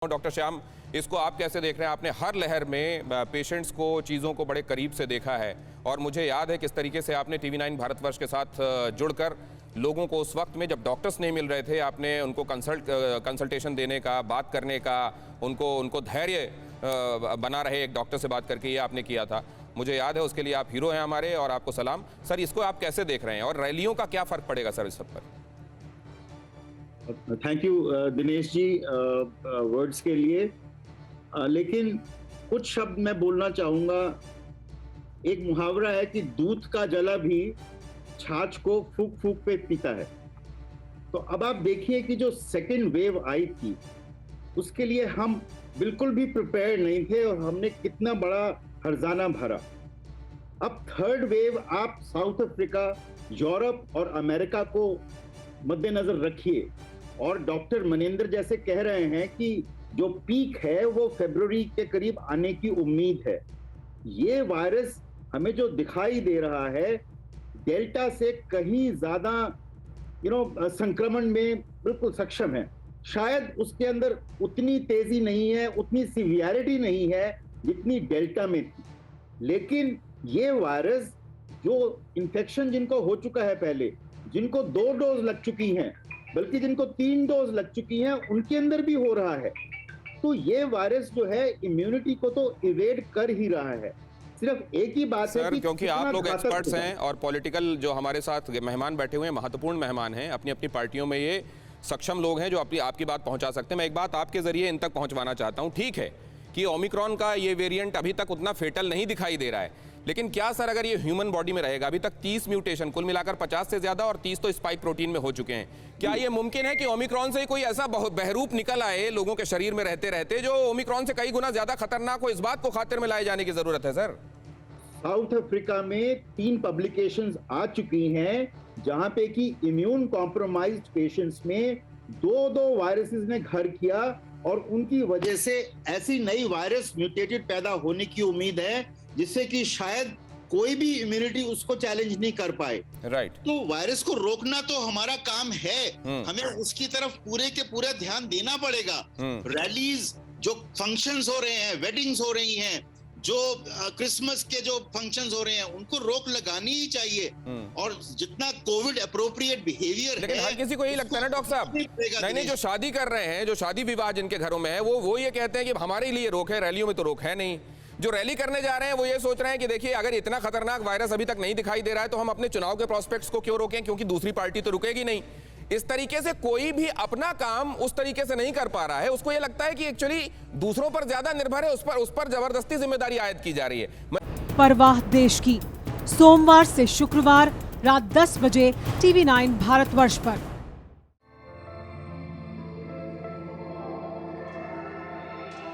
Doctor Shyam, इसको आप कैसे देख रहे हैं? आपने हर लहर में पेशेंट्स को, चीज़ों को बड़े करीब से देखा है और मुझे याद है किस तरीके से आपने टीवी 9 भारतवर्ष के साथ जुड़कर लोगों को उस वक्त में जब डॉक्टर्स नहीं मिल रहे थे, आपने उनको कंसल्टेशन देने का, बात करने का, उनको धैर्य बना रहे एक डॉक्टर से बात करके, ये आपने किया था। मुझे याद है, उसके लिए आप हीरो हैं हमारे और आपको सलाम। सर, इसको आप कैसे देख रहे हैं और रैलियों का क्या फ़र्क पड़ेगा सर इस सब पर? Thank you Dinesh ji words के लिए, लेकिन कुछ शब्द मैं बोलना चाहूँगा। एक मुहावरा है कि दूध का जला भी छाछ को फूक फूक पे पीता है। तो अब आप देखिए कि जो सेकेंड वेव आई थी उसके लिए हम बिल्कुल भी प्रिपेयर नहीं थे और हमने कितना बड़ा हर्जाना भरा। अब थर्ड वेव आप साउथ अफ्रीका, यूरोप और अमेरिका को मद्देनजर रखिए और डॉक्टर मनेंद्र जैसे कह रहे हैं कि जो पीक है वो फरवरी के करीब आने की उम्मीद है। ये वायरस हमें जो दिखाई दे रहा है डेल्टा से कहीं ज्यादा संक्रमण में बिल्कुल सक्षम है। शायद उसके अंदर उतनी तेजी नहीं है, उतनी सिवियरिटी नहीं है जितनी डेल्टा में थी, लेकिन ये वायरस जो इन्फेक्शन जिनको हो चुका है पहले, जिनको 2 डोज लग चुकी हैं, बल्कि जिनको 3 डोज लग चुकी हैं, उनके अंदर भी हो रहा है। तो ये वायरस जो है इम्यूनिटी को तो इवेड कर ही रहा है। सिर्फ एक ही बात है कि क्योंकि आप लोग एक्सपर्ट्स हैं और पॉलिटिकल जो हमारे साथ मेहमान बैठे हुए हैं, महत्वपूर्ण मेहमान हैं, अपनी अपनी पार्टियों में ये सक्षम लोग हैं जो आपकी बात पहुंचा सकते हैं। मैं एक बात आपके जरिए इन तक पहुंचवाना चाहता हूं। ठीक है कि ओमिक्रॉन का ये वेरिएंट अभी तक उतना फेटल नहीं दिखाई दे रहा है, लेकिन क्या सर अगर ये ह्यूमन बॉडी में रहेगा, अभी तक 30 म्यूटेशन, कुल मिलाकर 50 से ज्यादा और 30 तो स्पाइक प्रोटीन में हो चुके हैं, क्या ये मुमकिन है कि ओमिक्रॉन से कोई ऐसा बहरूप निकल आए लोगों के शरीर में रहते रहते जो ओमिक्रॉन से कई गुना ज्यादा खतरनाक हो? इस बात को खातिर में लाए जाने की जरूरत है सर। साउथ अफ्रीका में 3 पब्लिकेशंस आ चुकी हैं जहां पे कि इम्यून कॉम्प्रोमाइज्ड पेशेंट्स में 2 वायरसेस ने घर किया और उनकी वजह से ऐसी नई वायरस म्यूटेटेड पैदा होने की उम्मीद है जिससे कि शायद कोई भी इम्यूनिटी उसको चैलेंज नहीं कर पाए। राइट। तो वायरस को रोकना तो हमारा काम है, हमें उसकी तरफ पूरे के पूरा ध्यान देना पड़ेगा। रैलीज, जो फंक्शंस हो रहे हैं, वेडिंग्स हो रही हैं, जो क्रिसमस के जो फंक्शंस हो रहे हैं, उनको रोक लगानी ही चाहिए और जितना कोविड अप्रोप्रिएट बिहेवियर लेकिन हर किसी को यही लगता है ना डॉक्टर साहब, नहीं जो शादी कर रहे हैं, जो शादी विवाह जिनके घरों में है, वो ये कहते हैं कि हमारे लिए रोक है, रैलियों में तो रोक है नहीं। जो रैली करने जा रहे हैं वो ये सोच रहे हैं कि देखिए अगर इतना खतरनाक वायरस अभी तक नहीं दिखाई दे रहा है तो हम अपने चुनाव के प्रोस्पेक्ट्स को क्यों रोकें, क्योंकि दूसरी पार्टी तो रुकेगी नहीं। इस तरीके से कोई भी अपना काम उस तरीके से नहीं कर पा रहा है। उसको ये लगता है कि एक्चुअली दूसरों पर ज्यादा निर्भर है, उस पर जबरदस्ती जिम्मेदारी आयद की जा रही है। परवाह देश की, सोमवार से शुक्रवार रात 10 बजे टीवी 9 भारतवर्ष पर।